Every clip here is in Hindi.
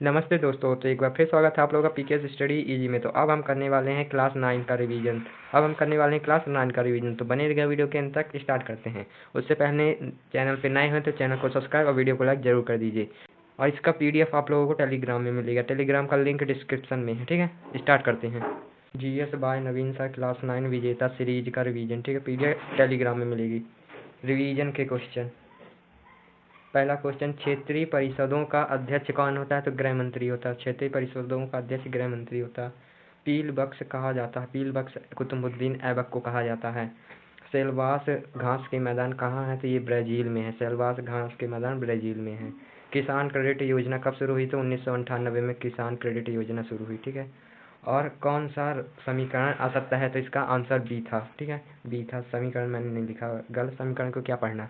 नमस्ते दोस्तों, तो एक बार फिर स्वागत है आप लोगों का पीकेएस स्टडी इजी में। तो अब हम करने वाले हैं क्लास 9 का रिवीजन। तो बने रहिएगा वीडियो के अंत तक। स्टार्ट करते हैं। उससे पहले चैनल पे नए हैं तो चैनल को सब्सक्राइब और वीडियो को लाइक जरूर कर दीजिए। और इसका पीडीएफ आप लोगों को टेलीग्राम में मिलेगा। टेलीग्राम का लिंक डिस्क्रिप्शन में है, ठीक है। स्टार्ट करते हैं। जीएस बाय नवीन सर क्लास 9 विजेता सीरीज का रिवीजन, ठीक है। पीडीएफ टेलीग्राम में मिलेगी। रिवीजन के क्वेश्चन। पहला क्वेश्चन, क्षेत्रीय परिषदों का अध्यक्ष कौन होता है? तो गृह मंत्री होता है। क्षेत्रीय परिषदों का अध्यक्ष गृह मंत्री होता है। पील बख्श कहा जाता है, पील बख्श कुतुबुद्दीन ऐबक को कहा जाता है। सेल्वास घास के मैदान कहाँ है? तो ये ब्राज़ील में है। सेल्वास घास के मैदान ब्राज़ील में है। किसान क्रेडिट योजना कब शुरू हुई? तो 1998 में किसान क्रेडिट योजना शुरू हुई, ठीक है। और कौन सा समीकरण असत्य है? तो इसका आंसर बी था, ठीक है। बी था समीकरण, मैंने नहीं लिखा। गलत समीकरण को क्या पढ़ना।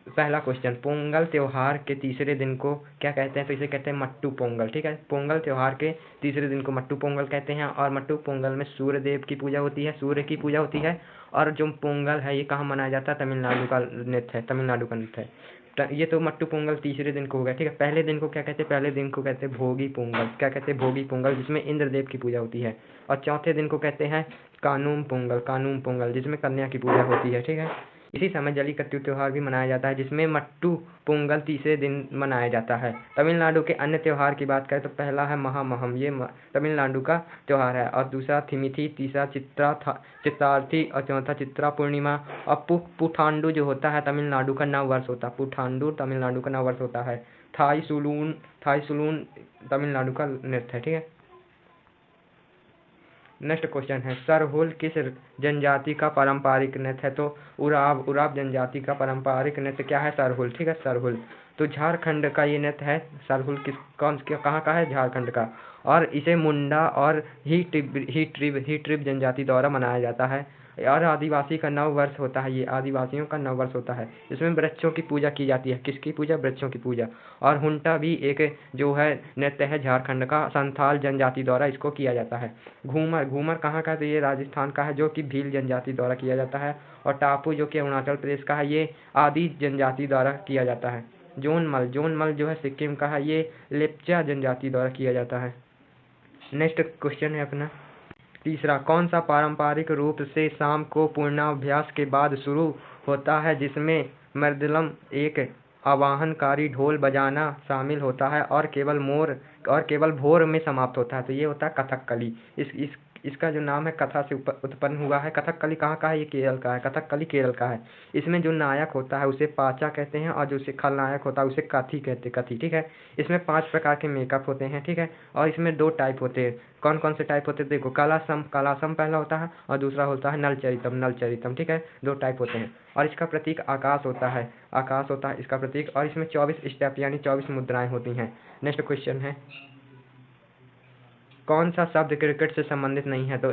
पहला क्वेश्चन, पोंगल त्योहार के तीसरे दिन को क्या कहते हैं? तो इसे कहते हैं मट्टू पोंगल, ठीक है। पोंगल त्योहार के तीसरे दिन को मट्टू पोंगल कहते हैं। और मट्टू पोंगल में सूर्य देव की पूजा होती है, सूर्य की पूजा होती है। और जो पोंगल है ये कहाँ मनाया जाता है? तमिलनाडु का नृत्य है, तमिलनाडु का नृत्य है। ये तो मट्टू पोंगल तीसरे दिन को हो गया, ठीक है। पहले दिन को क्या कहते हैं? पहले दिन को कहते हैं भोगी पोंगल। क्या कहते हैं? भोगी पोंगल, जिसमें इंद्रदेव की पूजा होती है। और चौथे दिन को कहते हैं कानूम पोंगल, कानूम पोंगल, जिसमें कन्या की पूजा होती है, ठीक है। इसी समय जल्लीकट्टू त्योहार भी मनाया जाता है, जिसमें मट्टू पोंगल तीसरे दिन मनाया जाता है। तमिलनाडु के अन्य त्योहार की बात करें तो पहला है महामहम, ये तमिलनाडु का त्योहार है। और दूसरा थिमिथी, तीसरा चित्रार्थी और चौथा चित्रा पूर्णिमा। और पुठांडु जो होता है तमिलनाडु का नव वर्ष होता है। पुठांडु तमिलनाडु का नव वर्ष होता है। थाई सुलून तमिलनाडु का नृत्य है, ठीक है। नेक्स्ट क्वेश्चन है, सरहुल किस जनजाति का पारंपरिक नृत्य है? तो उराव जनजाति का पारंपरिक नृत्य क्या है? सरहुल, ठीक है। सरहुल तो झारखंड का ये नृत्य है। सरहुल कहाँ का है? झारखंड का। और इसे मुंडा और ही ट्रिब जनजाति द्वारा मनाया जाता है। और आदिवासी का नव वर्ष होता है, ये आदिवासियों का नव वर्ष होता है। इसमें वृक्षों की पूजा की जाती है। किसकी पूजा? वृक्षों की पूजा। और हुंटा भी एक जो है नृत्य है झारखंड का, संथाल जनजाति द्वारा इसको किया जाता है। घूमर कहाँ का है? तो ये राजस्थान का है, जो कि भील जनजाति द्वारा किया जाता है। और टापू जो कि अरुणाचल प्रदेश का है, ये आदि जनजाति द्वारा किया जाता है। जोनमल जो है सिक्किम का है, ये लेप्चा जनजाति द्वारा किया जाता है। नेक्स्ट क्वेश्चन है अपना तीसरा, कौन सा पारंपरिक रूप से शाम को पूर्णाभ्यास के बाद शुरू होता है, जिसमें मृदलम एक आवाहनकारी ढोल बजाना शामिल होता है और केवल भोर में समाप्त होता है? तो ये होता है कथकली। इसका जो नाम है कथा से उत्पन्न हुआ है। कथकली कहाँ का है? ये केरल का है। कथकली केरल का है। इसमें जो नायक होता है उसे पाचा कहते हैं, और जो खलनायक होता है उसे कथी कहते हैं, कथी, ठीक है। इसमें 5 प्रकार के मेकअप होते हैं, ठीक है। और इसमें 2 टाइप होते हैं। कौन कौन से टाइप होते हैं? देखो, कालासम पहला होता है और दूसरा होता है नलचरितम, ठीक है। 2 टाइप होते हैं। और इसका प्रतीक आकाश होता है इसका प्रतीक। और इसमें 24 स्टेप यानी 24 मुद्राएं होती हैं। नेक्स्ट क्वेश्चन है, कौन सा शब्द क्रिकेट से संबंधित नहीं है? तो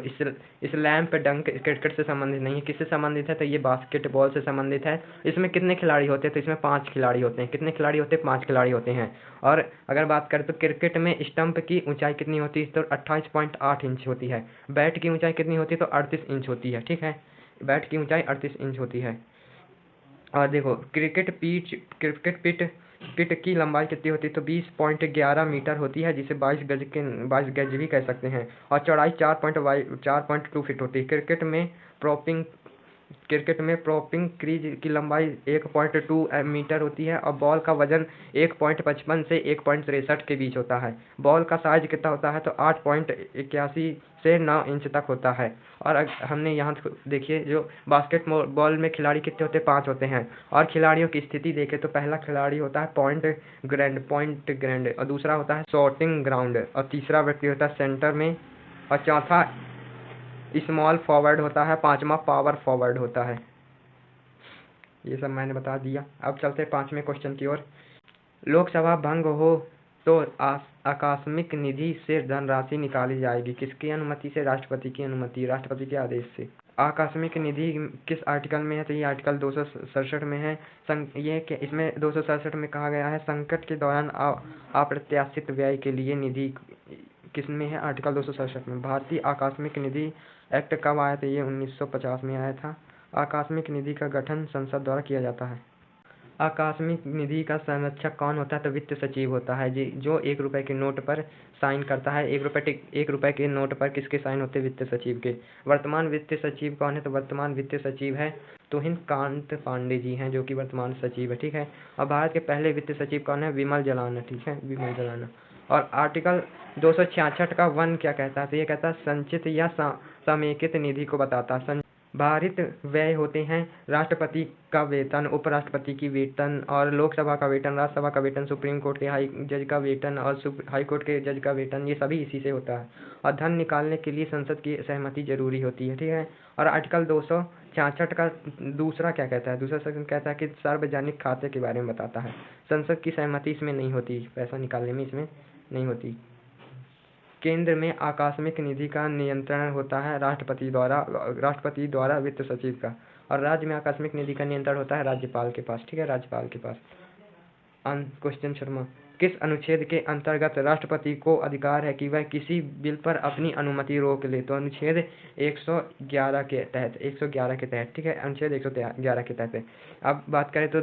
स्लैम डंक क्रिकेट से संबंधित नहीं है। किससे संबंधित है? तो ये बास्केटबॉल से संबंधित है। इसमें कितने खिलाड़ी होते हैं? तो इसमें 5 खिलाड़ी होते हैं। कितने खिलाड़ी होते हैं? 5 खिलाड़ी होते हैं। और अगर बात करें तो क्रिकेट में स्टंप की ऊंचाई कितनी होती है? तो 28.8 इंच होती है। बैट की ऊंचाई कितनी होती है? तो 38 इंच होती है, ठीक है। बैट की ऊंचाई 38 इंच होती है। और देखो, क्रिकेट पिट की लंबाई कितनी होती है? तो 20.11 मीटर होती है, जिसे 22 गज भी कह सकते हैं। और चौड़ाई 4.2 फीट होती है। क्रिकेट में प्रोपिंग क्रीज की लंबाई 1.2 मीटर होती है। और बॉल का वजन 1.55 से 1.63 के बीच होता है। बॉल का साइज कितना होता है? तो 8.81 से 9 इंच तक होता है। और हमने यहाँ देखिए, जो बास्केटबॉल में खिलाड़ी कितने होते हैं? 5 होते हैं। और खिलाड़ियों की स्थिति देखें तो पहला खिलाड़ी होता है पॉइंट ग्रैंड, और दूसरा होता है शॉटिंग ग्राउंड, और तीसरा व्यक्ति होता है सेंटर में, और चौथा स्मॉल फॉरवर्ड होता है, पांचवा पावर फॉरवर्ड होता है। ये सब मैंने बता दिया। अब चलते हैं 5वें क्वेश्चन की ओर। लोकसभा भंग हो तो आकस्मिक निधि से धनराशि निकाली जाएगी। किसकी अनुमति से? राष्ट्रपति की अनुमति, राष्ट्रपति के आदेश से। आकस्मिक निधि किस आर्टिकल में है? तो ये आर्टिकल 267 में है। इसमें 267 में कहा गया है, संकट के दौरान अप्रत्याशित व्यय के लिए निधि किसमें है? आर्टिकल 267 में। भारतीय आकस्मिक निधि एक्ट कब आया? तो ये 1950 में आया था। आकस्मिक निधि का गठन संसद द्वारा किया जाता है। आकस्मिक निधि का संरक्षक कौन होता है? तो वित्त सचिव होता है जी, जो 1 रुपए के नोट पर साइन करता है। 1 रुपए के नोट पर किसके साइन होते हैं? वित्त सचिव के। वर्तमान वित्त सचिव कौन है? तो वर्तमान वित्त सचिव है तुहिन कांत पांडे जी हैं, जो कि वर्तमान सचिव है, ठीक है। और भारत के पहले वित्त सचिव कौन है? विमल जलाना, ठीक है, विमल जलाना। और आर्टिकल 266 का 1 क्या कहता है? तो ये कहता है संचित या समेकित निधि को बताता है। भारित व्यय होते हैं राष्ट्रपति का वेतन, उपराष्ट्रपति की वेतन और लोकसभा का वेतन, राज्यसभा का वेतन, सुप्रीम कोर्ट के हाई जज का वेतन और हाई कोर्ट के जज का वेतन, ये सभी इसी से होता है। और धन निकालने के लिए संसद की सहमति जरूरी होती है, ठीक है। और आर्टिकल 266 का दूसरा क्या कहता है? दूसरा सेक्शन कहता है कि सार्वजनिक खाते के बारे में बताता है। संसद की सहमति इसमें नहीं होती, पैसा निकालने में इसमें नहीं होती। केंद्र में आकस्मिक निधि का नियंत्रण होता है राष्ट्रपति द्वारा वित्त सचिव का। और राज्य में आकस्मिक निधि का नियंत्रण होता है राज्यपाल के पास, ठीक है, राज्यपाल के पास। क्वेश्चन शर्मा, किस अनुच्छेद के अंतर्गत राष्ट्रपति को अधिकार है कि वह किसी बिल पर अपनी अनुमति रोक ले? तो अनुच्छेद 111 के तहत, ठीक है, अनुच्छेद 111 के तहत। अब बात करें तो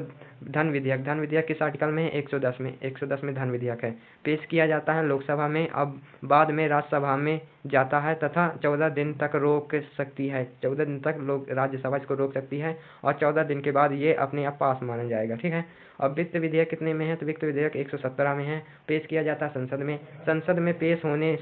धन विधेयक किस आर्टिकल में है? 110 में धन विधेयक है। पेश किया जाता है लोकसभा में, अब बाद में राज्यसभा में जाता है तथा 14 दिन तक रोक सकती है। 14 दिन तक राज्यसभा इसको रोक सकती है और 14 दिन के बाद ये अपने आप पास माना जाएगा, ठीक है। अब वित्त विधेयक कितने में है? तो वित्त विधेयक 117 में है। पेश किया जाता है संसद में पेश होने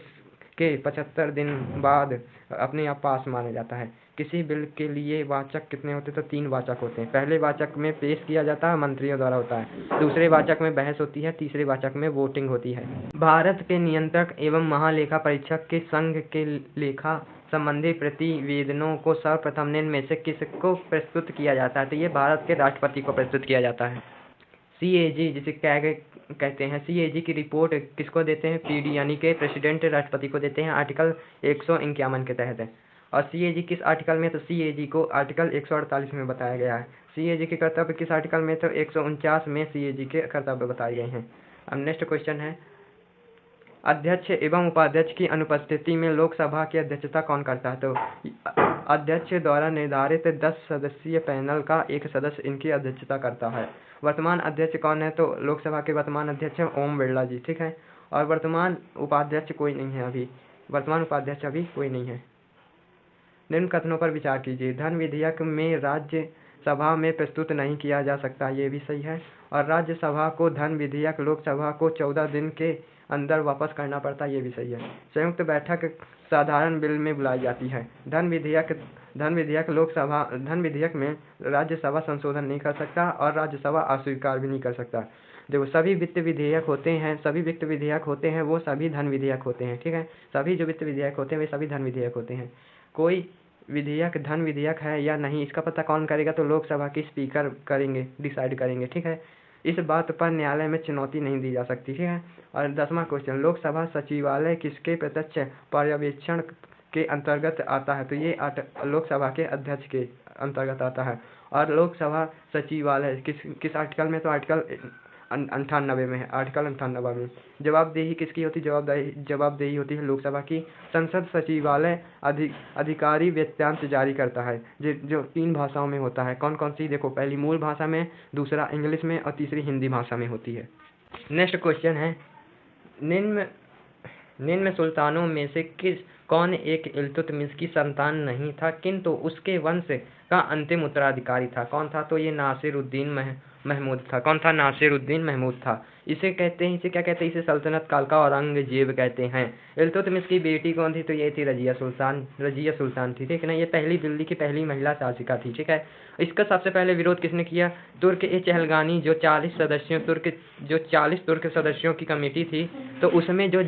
के 75 दिन बाद अपने आप पास माना जाता है। किसी बिल के लिए वाचक कितने होते हैं? तो 3 वाचक होते हैं। पहले वाचक में पेश किया जाता है, मंत्रियों द्वारा होता है। दूसरे वाचक में बहस होती है। तीसरे वाचक में वोटिंग होती है। भारत के नियंत्रक एवं महालेखा परीक्षक के संघ के लेखा संबंधी प्रतिवेदनों को सर्वप्रथम निम्न में से किसको प्रस्तुत किया जाता है? तो ये भारत के राष्ट्रपति को प्रस्तुत किया जाता है। CAG जिसे क्या कहते हैं? CAG की रिपोर्ट किसको देते हैं? PD यानी कि प्रेसिडेंट राष्ट्रपति को देते हैं, आर्टिकल 151 के तहत है। और CAG किस आर्टिकल में? तो CAG को आर्टिकल 148 में बताया गया है। CAG के कर्तव्य किस आर्टिकल में? तो 149 में CAG के कर्तव्य बताए गए हैं। अब नेक्स्ट क्वेश्चन है, अध्यक्ष एवं उपाध्यक्ष की अनुपस्थिति में लोकसभा की अध्यक्षता कौन करता है? तो अध्यक्ष द्वारा निर्धारित 10 सदस्यीय पैनल का एक सदस्य इनकी अध्यक्षता करता है। वर्तमान अध्यक्ष कौन है? तो लोकसभा के वर्तमान अध्यक्ष हैं ओम बिरला जी, ठीक है। और वर्तमान उपाध्यक्ष कोई नहीं है अभी, वर्तमान उपाध्यक्ष अभी कोई नहीं है। निम्न कथनों पर विचार कीजिए। धन विधेयक में राज्यसभा में प्रस्तुत नहीं किया जा सकता, ये भी सही है। और राज्यसभा को धन विधेयक लोकसभा को 14 दिन के अंदर वापस करना पड़ता है, ये भी सही है। संयुक्त बैठक साधारण बिल में बुलाई जाती है। धन विधेयक में राज्यसभा संशोधन नहीं कर सकता और राज्यसभा अस्वीकार भी नहीं कर सकता। देखो, सभी वित्त विधेयक होते हैं वो सभी धन विधेयक होते हैं, ठीक है। सभी जो वित्त विधेयक होते हैं वे सभी धन विधेयक होते हैं। कोई विधेयक धन विधेयक है या नहीं, इसका पता कौन करेगा? तो लोकसभा के स्पीकर डिसाइड करेंगे, ठीक है। इस बात पर न्यायालय में चुनौती नहीं दी जा सकती, ठीक है। और 10वां क्वेश्चन, लोकसभा सचिवालय किसके प्रत्यक्ष पर्यवेक्षण के अंतर्गत आता है? तो ये लोकसभा के अध्यक्ष के अंतर्गत आता है। और लोकसभा सचिवालय किस आर्टिकल में? तो आर्टिकल 98 में है, आर्टिकल 98 में। जवाबदेही किसकी होती? जवाबदेही होती है लोकसभा की। संसद सचिवालय अधिकारी वृत्तांत जारी करता है, जो 3 भाषाओं में होता है। कौन कौन सी? देखो, पहली मूल भाषा में, दूसरा इंग्लिश में और तीसरी हिंदी भाषा में होती है। नेक्स्ट क्वेश्चन है, निम्न सुल्तानों में से कौन एक इल्तुतमिश की संतान नहीं था किंतु उसके वंश का अंतिम उत्तराधिकारी था? कौन था? तो ये नासिरुद्दीन महमूद था। कौन था? नासिरुद्दीन महमूद था। इसे क्या कहते हैं? इसे सल्तनत काल का औरंगजेब कहते हैं। इल्तुतमिश की बेटी कौन थी? तो ये थी रजिया सुल्तान थी, ठीक है ना। ये पहली दिल्ली की पहली महिला शासिका थी, ठीक है। इसका सबसे पहले विरोध किसने किया? तुर्क-ए-चहलगानी, जो 40 तुर्क सदस्यों की कमेटी थी, तो उसमें जो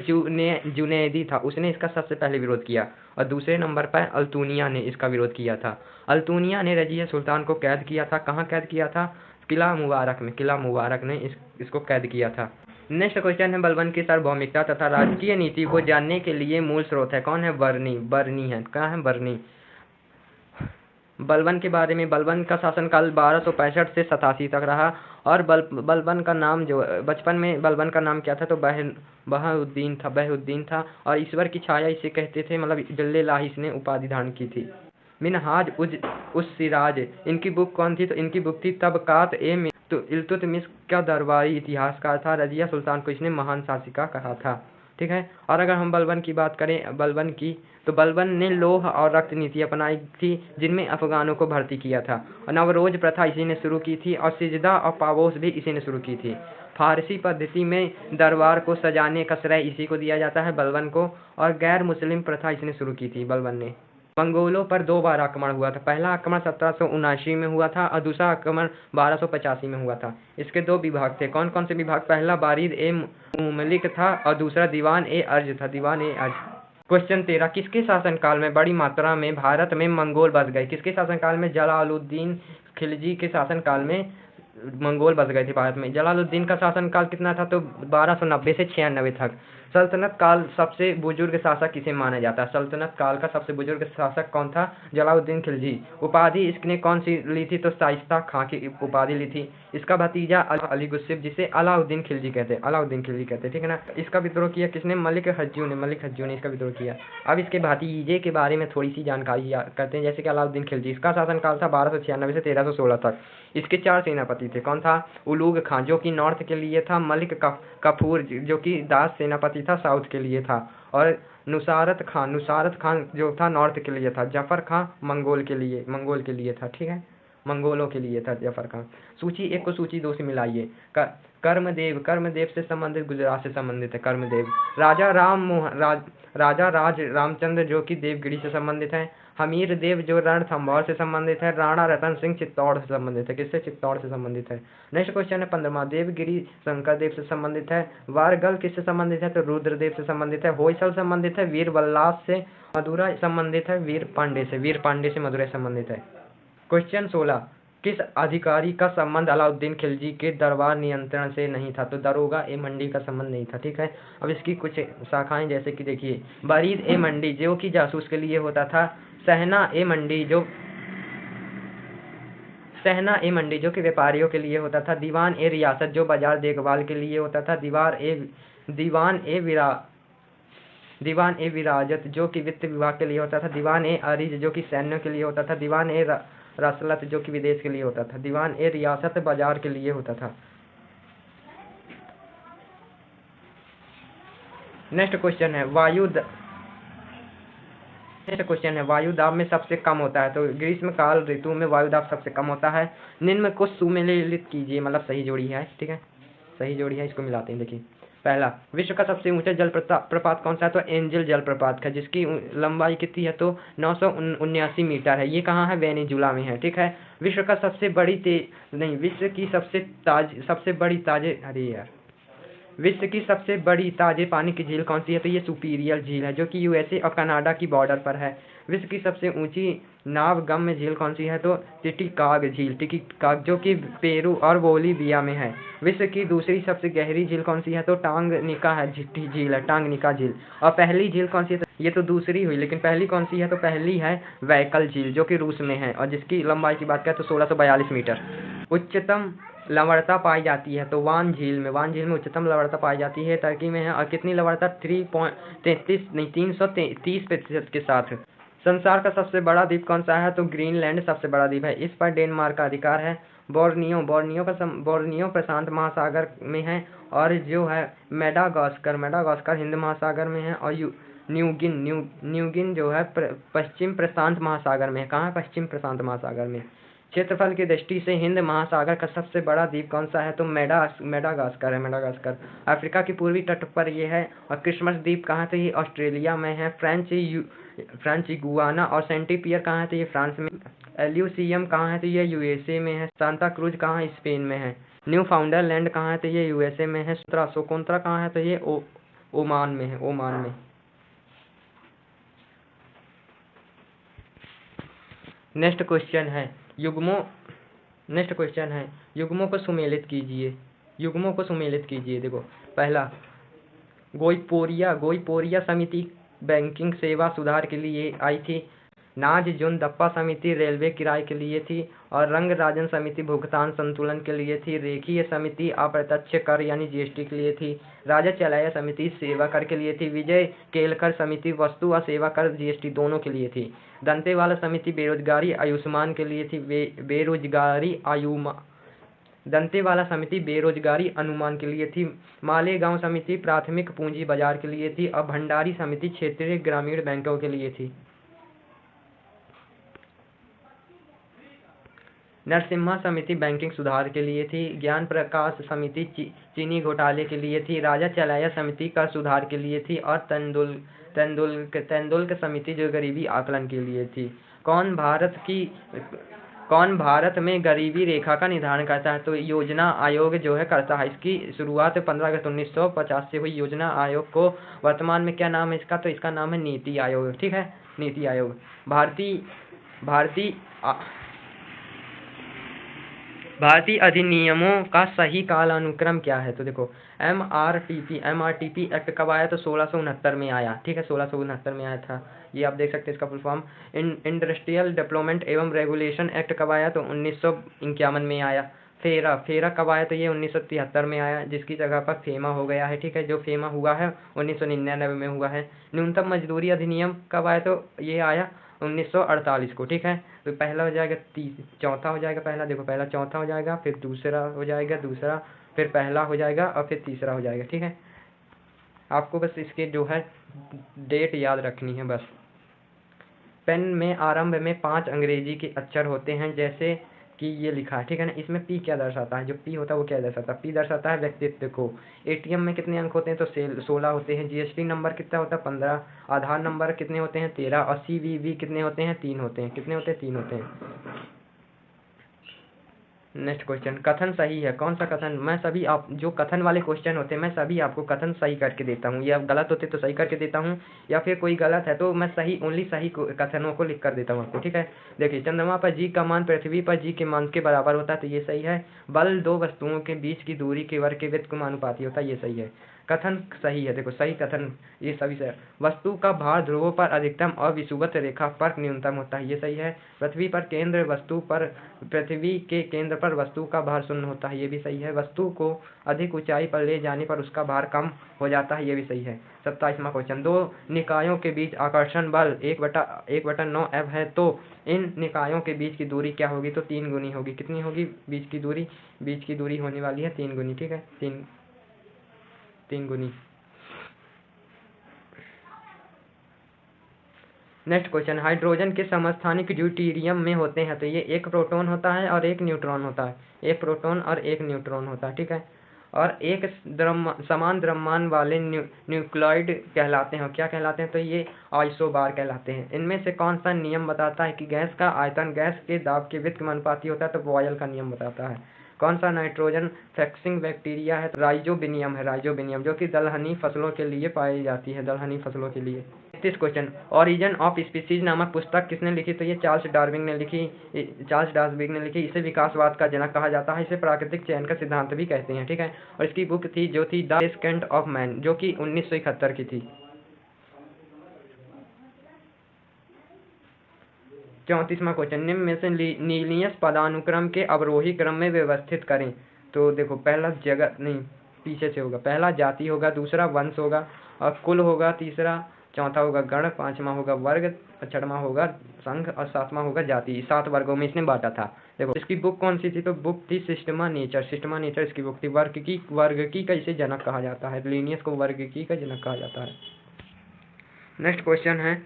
जुनैदी था उसने इसका सबसे पहले विरोध किया। और दूसरे नंबर पर अल्तुनिया ने इसका विरोध किया था। अल्तुनिया ने रजिया सुल्तान को कैद किया था। कहाँ कैद किया था? किला मुबारक ने इसको कैद किया था। नेक्स्ट क्वेश्चन है, बलबन की सार्वभौमिकता तथा राजकीय नीति को जानने के लिए मूल स्रोत है। कौन है? बर्नी है। कहाँ है? बर्नी। बलबन के बारे में, बलबन का शासनकाल 1265 से 87 तक रहा। और बलबन का नाम, जो बचपन में बलबन का नाम क्या था? तो बहउद्दीन था। और ईश्वर की छाया इसे कहते थे, मतलब जल्लेलाही इसने उपाधि धारण की थी। मिनहाज उस सिराज इनकी बुक कौन थी? तो इनकी बुक थी तो इल्तुतमिश का दरबारी इतिहासकार था। रजिया सुल्तान को इसने महान शासिका कहा था। ठीक है। और अगर हम बलबन की बात करें, बलबन की, तो बलबन ने लोह और रक्त नीति अपनाई थी, जिनमें अफगानों को भर्ती किया था। और नवरोज प्रथा इसी ने शुरू की थी, और सिजदा और पाबोस भी इसी ने शुरू की थी। फारसी पद्धति में दरबार को सजाने का श्रेय इसी को दिया जाता है, बलबन को। और गैर मुस्लिम प्रथा इसने शुरू की थी, बलबन ने। मंगोलों पर 2 बार आक्रमण हुआ था। पहला आक्रमण 1779 में हुआ था और दूसरा आक्रमण 1285 में हुआ था। इसके 2 विभाग थे। कौन कौन से विभाग? पहला बारिद ए मुमलिक था और दूसरा दीवान ए अर्ज था, दीवान ए अर्ज। क्वेश्चन 13, किसके शासनकाल में बड़ी मात्रा में भारत में मंगोल बस गए? किसके शासनकाल में? जलालुद्दीन खिलजी के शासनकाल में मंगोल बस गए थे भारत में। जलालुद्दीन का शासनकाल कितना था? तो 1290 से 96 तक। सल्तनत काल सबसे बुजुर्ग शासक किसे माना जाता है? सल्तनत काल का सबसे बुजुर्ग शासक कौन था? जलालुद्दीन खिलजी। उपाधि इसने कौन सी ली थी? तो शाइस्ता खां की उपाधि ली थी। इसका भतीजा अली गुस्सिब, जिसे अलाउद्दीन खिलजी कहते हैं, अलाउद्दीन खिलजी कहते हैं, ठीक है ना। इसका विद्रोह किया किसने? मलिक हज्जू ने, मलिक हज्जू ने इसका विद्रोह किया। अब इसके भतीजे के बारे में थोड़ी सी जानकारी करते हैं, जैसे कि अलाउद्दीन खिलजी, इसका शासनकाल था 1296 से 1316 तक। इसके 4 सेनापति थे। कौन था? उलूग खां, जो कि नॉर्थ के लिए था। मलिक कफूर, जो कि दास सेनापति था, साउथ के लिए था। और नुसारत खान जो था नॉर्थ के लिए था। जफर खां मंगोल के लिए था, ठीक है, मंगोलों के लिए था जफर खां। सूची 1 को सूची 2 से मिलाइए। कर्मदेव से संबंधित, गुजरात से संबंधित है कर्मदेव। राजा राज रामचंद्र, जो कि देवगिरी से संबंधित है। हमीर देव, जो रणथंभौर से संबंधित है। राणा रतन सिंह चित्तौड़ से संबंधित है। किससे? चित्तौड़ से संबंधित है। नेक्स्ट क्वेश्चन है 15वां, देवगिरी शंकर देव से संबंधित है। वारगल किससे संबंधित है? तो रुद्रदेव से संबंधित है। होयसल संबंधित है वीर बल्लास से। मदुरा संबंधित है वीर पांडे से मदुरा संबंधित है। क्वेश्चन 16, किस अधिकारी का संबंध अलाउद्दीन खिलजी के दरबार नियंत्रण से नहीं था? तो दरोगा ए मंडी का संबंध नहीं था, ठीक है। अब इसकी कुछ शाखाएं, जैसे कि देखिए, बरीद ए मंडी, जो कि जासूस के लिए होता था। सहना ए मंडी, जो कि व्यापारियों के लिए होता था। दीवान ए रियासत, जो बाजार देखभाल के लिए होता था। दीवान ए विराजत, जो कि वित्त विभाग के लिए होता था। दीवान ए अरीज, जो कि सैन्यों के लिए होता था। दीवान ए रसलत, जो कि विदेश के लिए होता था। दीवान ए रियासत बाजार के लिए होता था। नेक्स्ट क्वेश्चन है वायु दाब में सबसे कम होता है। तो ग्रीष्म काल ऋतु में वायु दाब सबसे कम होता है। निम्न को सुमेलित कीजिए, मतलब सही जोड़ी है, ठीक है, सही जोड़ी है, इसको मिलाते हैं। देखिए, पहला, विश्व का सबसे ऊंचा जल प्रपात कौन सा है? तो एंजल जलप्रपात का, जिसकी लंबाई कितनी है? तो 979 मीटर है। ये कहाँ है? वेनेजुला में है, ठीक है। विश्व की सबसे बड़ी ताजे पानी की झील कौन सी है? तो ये सुपीरियर झील है, जो कि यूएसए और कनाडा की बॉर्डर पर है। विश्व की सबसे ऊंची नावगम्य झील कौन सी है? तो टिटिकाग झील, जो कि पेरू और बोलीविया में है। विश्व की दूसरी सबसे गहरी झील कौन सी है? तो टांगनिका झील है, टांगनिका झील। और पहली झील कौन सी है? ये तो दूसरी हुई, लेकिन पहली कौन सी है? तो पहली है वैकल झील, जो कि रूस में है, और जिसकी लंबाई की बात करें तो 1642 मीटर। उच्चतम लवणता पाई जाती है। तो वान झील में उच्चतम लवणता पाई जाती है, टर्की में है। और कितनी लवणता? 330% के साथ। संसार का सबसे बड़ा द्वीप कौन सा है? तो ग्रीनलैंड सबसे बड़ा द्वीप है। इस पर डेनमार्क का अधिकार है। बोर्नियो प्रशांत महासागर में है। और जो है मेडागास्कर हिंद महासागर में है। और न्यूगिन जो है पश्चिम प्रशांत महासागर में है। कहाँ है? पश्चिम प्रशांत महासागर में। क्षेत्रफल की दृष्टि से हिंद महासागर का सबसे बड़ा द्वीप कौन सा है? तो मेडागास्कर है। अफ्रीका की पूर्वी तट पर यह है। और क्रिसमस द्वीप कहाँ? तो ये ऑस्ट्रेलिया में है। फ्रेंच गुआना और सेंट पियर कहाँ है? तो ये फ्रांस में। एल्यूसियम कहाँ है? तो ये यूएसए में है। सांता क्रूज कहाँ है? स्पेन में है। न्यू फाउंडलैंड कहाँ है? तो ये यूएसए में है। सोकोत्रा कहाँ है? तो ये ओमान में है, ओमान में। नेक्स्ट क्वेश्चन है युग्मों को सुमेलित कीजिए। देखो, पहला, गोईपोरिया समिति बैंकिंग सेवा सुधार के लिए आई थी। नाज-जुन-दप्पा समिति रेलवे किराए के लिए थी। और रंगराजन समिति भुगतान संतुलन के लिए थी। रेखीय समिति अप्रत्यक्ष कर यानी जीएसटी के लिए थी। राजा चलाया समिति सेवा कर के लिए थी। विजय केलकर समिति वस्तु और सेवा कर जीएसटी दोनों के लिए थी। दंतेवाला समिति बेरोजगारी आयुष्मान के लिए थी। दंतेवाड़ा समिति बेरोजगारी अनुमान के लिए थी। मालेगांव समिति प्राथमिक पूंजी बाजार के लिए थी। और भंडारी समिति क्षेत्रीय ग्रामीण बैंकों के लिए थी। नरसिम्हा समिति बैंकिंग सुधार के लिए थी। ज्ञान प्रकाश समिति चीनी घोटाले के लिए थी। राजा चलाया समिति कर सुधार के लिए थी। और तेंदुलकर समिति जो गरीबी आकलन के लिए थी। कौन भारत में गरीबी रेखा का निर्धारण करता है? तो योजना आयोग जो है करता है। इसकी शुरुआत 15 अगस्त 1950 से हुई। योजना आयोग को वर्तमान में क्या नाम है इसका? तो इसका नाम है नीति आयोग। ठीक है, नीति आयोग। भारतीय अधिनियमों का सही कालानुक्रम क्या है? तो देखो, एमआरटीपी एक्ट कब आया? तो 1669 में आया। ठीक है, 1669 में आया था। ये आप देख सकते हैं इसका फुल फॉर्म। इंडस्ट्रियल डेवलपमेंट एवं रेगुलेशन एक्ट कब आया? तो 1951 में आया। फेरा कब आया? तो ये 1973 में आया, जिसकी जगह पर फेमा हो गया है। ठीक है, जो फेमा हुआ है 1999 में हुआ है। न्यूनतम मजदूरी अधिनियम कब आया? तो ये आया 1948 को। ठीक है, तो पहला हो जाएगा, चौथा हो जाएगा पहला। देखो, पहला चौथा हो जाएगा, फिर दूसरा हो जाएगा, दूसरा फिर पहला हो जाएगा, और फिर तीसरा हो जाएगा। ठीक है, आपको बस इसके जो है डेट याद रखनी है बस। पेन में आरंभ में 5 अंग्रेजी के अक्षर होते हैं, जैसे कि ये लिखा है। ठीक है ना, इसमें पी क्या दर्शाता है? जो पी होता है वो क्या दर्शाता है? पी दर्शाता है व्यक्तित्व को। एटीएम में कितने अंक होते हैं? तो 16 होते हैं। जीएसटी नंबर कितना होता है? 15। आधार नंबर कितने होते हैं? 13। और सीवीवी कितने होते हैं? 3 होते हैं। कितने होते हैं? 3 होते हैं। नेक्स्ट क्वेश्चन, कथन सही है। कौन सा कथन? मैं सभी आप जो कथन वाले क्वेश्चन होते हैं मैं सभी आपको कथन सही करके देता हूँ, या गलत होते तो सही करके देता हूँ, या फिर कोई गलत है तो मैं सही ओनली सही कथनों को लिख कर देता हूँ आपको। ठीक है, देखिए, चंद्रमा पर जी का मान पृथ्वी पर जी के मान के बराबर होता है, तो ये सही है। बल दो वस्तुओं के बीच की दूरी के वर्ग के व्युत्क्रमानुपाती होता है, ये सही है। कथन सही है। देखो, सही कथन ये सभी से। वस्तु का भार ध्रुवों पर अधिकतम और विषुवत रेखा पर न्यूनतम होता है, ये सही है। पृथ्वी के केंद्र पर वस्तु का भार 0 होता है, ये भी सही है। वस्तु को अधिक ऊंचाई पर ले जाने पर उसका भार कम हो जाता है, ये भी सही है। 27वां क्वेश्चन, दो निकायों के बीच आकर्षण बल 1/9 F है, तो इन निकायों के बीच की दूरी क्या होगी? तो 3 गुनी होगी। कितनी होगी बीच की दूरी होने वाली है 3 गुनी। ठीक है, 3 गुनी। नेक्स्ट क्वेश्चन, हाइड्रोजन के समस्थानिक ड्यूटेरियम में होते हैं, तो ये एक प्रोटॉन होता है और एक न्यूट्रॉन होता है। एक प्रोटॉन और एक न्यूट्रॉन होता है। ठीक है, और एक समान द्रव्यमान वाले न्यूक्लियोइड कहलाते हैं। क्या कहलाते हैं? तो ये आइसोबार कहलाते हैं। इनमें से कौन सा नियम बताता है कि गैस का आयतन गैस के दाब के व्युत्क्रमानुपाती होता है? तो बॉयल का नियम बताता है। कौन सा नाइट्रोजन फिक्सिंग बैक्टीरिया है? राइजोबिनियम है, राइजोबिनियम, जो कि दलहनी फसलों के लिए पाई जाती है, दलहनी फसलों के लिए। 31 क्वेश्चन, ओरिजिन ऑफ स्पीसीज नामक पुस्तक किसने लिखी? तो ये चार्ल्स डार्विन ने लिखी। इसे विकासवाद का जनक कहा जाता है। इसे प्राकृतिक चयन का सिद्धांत भी कहते हैं। ठीक है, और इसकी बुक थी जो थी द डिसेंट ऑफ मैन, जो कि 1971 की थी। 34वां क्वेश्चन, निम्न में से लीनियस पदानुक्रम के अवरोही क्रम में व्यवस्थित करें। तो देखो, पहला जगत नहीं, पीछे से होगा। पहला जाति होगा, दूसरा वंश होगा, और कुल होगा तीसरा, चौथा होगा गण, पांचवा होगा वर्ग, छठवां होगा संघ, और सातवां होगा जाति। 7 वर्गों में इसने बांटा था। देखो, इसकी बुक कौन सी थी? तो बुक थी सिस्टमा नेचर इसकी बुक थी। वर्ग की का इसे जनक कहा जाता है। लीनियस को वर्ग की का जनक कहा जाता है। नेक्स्ट क्वेश्चन है,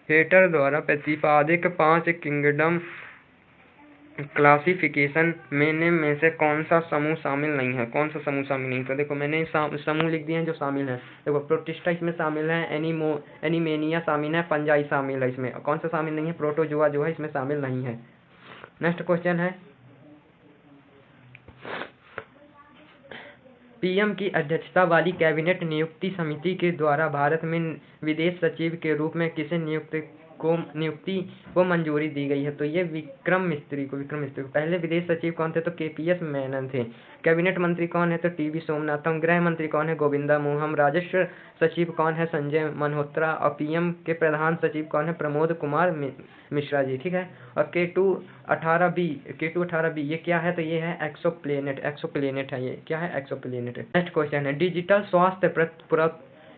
हेटर द्वारा प्रतिपादित 5 किंगडम क्लासिफिकेशन में से कौन सा समूह शामिल नहीं है? कौन सा समूह शामिल नहीं? तो देखो, मैंने समूह लिख दिए हैं जो शामिल है। देखो, प्रोटिस्टा इसमें शामिल है, एनिमेनिया शामिल है, पंजाई शामिल है। इसमें कौन सा शामिल नहीं है? प्रोटोजुआ जो है इसमें शामिल नहीं है। नेक्स्ट क्वेश्चन है, पीएम की अध्यक्षता वाली कैबिनेट नियुक्ति समिति के द्वारा भारत में विदेश सचिव के रूप में किसे नियुक्ति को मंजूरी दी गई है? तो ये विक्रम मिस्त्री को। पहले विदेश सचिव कौन थे? तो केपीएस मेनन थे। कैबिनेट मंत्री कौन है? तो टीवी सोमनाथम। गृह मंत्री कौन है? गोविंदा मोहन। राजस्व सचिव कौन है? संजय मल्होत्रा। और पीएम के प्रधान सचिव कौन है? प्रमोद कुमार मिश्रा जी। ठीक है, और K218B ये क्या है? तो ये है एक्सोप्लेनेट है। ये क्या है? एक्सोप्लेनेट। नेक्स्ट क्वेश्चन है,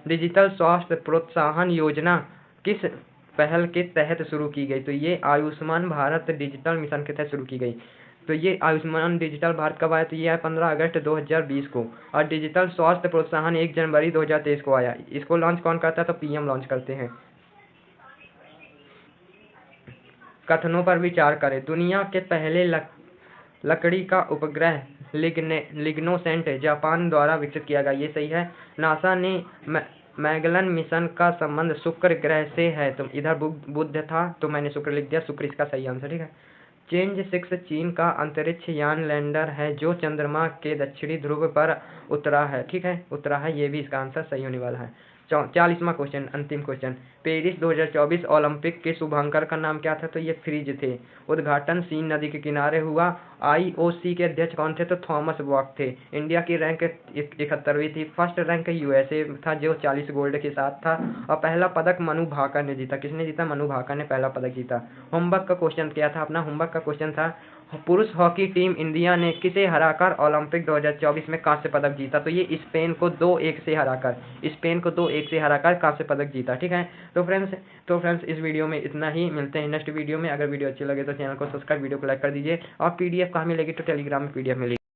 डिजिटल स्वास्थ्य प्रोत्साहन योजना किस पहल के तहत शुरू की गई। तो ये आयुष्मान भारत डिजिटल मिशन के तहत शुरू की गई। तो ये आयुष्मान डिजिटल भारत कब आया? तो ये आया 15 अगस्त 2020 को। और डिजिटल स्वास्थ्य प्रोत्साहन 1 जनवरी 2023 को आया। इसको लॉन्च कौन करता है? तो पीएम लॉन्च करते हैं। कथनों पर विचार करें। दुनिया के पहले लकड़ी का उपग्रह लिग्नोसेंट जापान द्वारा विकसित किया गया, ये सही है। नासा ने मैगलन मिशन का संबंध शुक्र ग्रह से है। तो इधर बुध था तो मैंने शुक्र लिख दिया, शुक्र इसका सही आंसर, ठीक है। चेंज 6 चीन का अंतरिक्ष यान लैंडर है जो चंद्रमा के दक्षिणी ध्रुव पर उतरा है, ठीक है, उतरा है, ये भी इसका आंसर सही होने वाला है। 40वां क्वेश्चन, अंतिम क्वेश्चन। पेरिस 2024 ओलंपिक के शुभांकर का नाम क्या था? तो ये फ्रिज थे। उद्घाटन सीन नदी के किनारे हुआ। आईओसी के अध्यक्ष कौन थे? तो थॉमस बॉक थे। इंडिया की रैंक 71वीं थी। फर्स्ट रैंक यूएसए था जो 40 गोल्ड के साथ था। और पहला पदक मनु भाकर ने जीता। किसने जीता? मनु भाकर ने पहला पदक जीता। होमवर्क का क्वेश्चन क्या था अपना? होमवर्क का क्वेश्चन था पुरुष हॉकी टीम इंडिया ने किसे हराकर ओलंपिक 2024 में कांस्य पदक जीता? तो ये स्पेन को 2-1 से हराकर कांस्य पदक जीता, ठीक है। तो फ्रेंड्स इस वीडियो में इतना ही। मिलते हैं नेक्स्ट वीडियो में। अगर वीडियो अच्छी लगे तो चैनल को सब्सक्राइब, वीडियो को लाइक कर दीजिए। और पीडीएफ कहाँ मिलेगी? तो टेलीग्राम में पीडीएफ मिलेगी।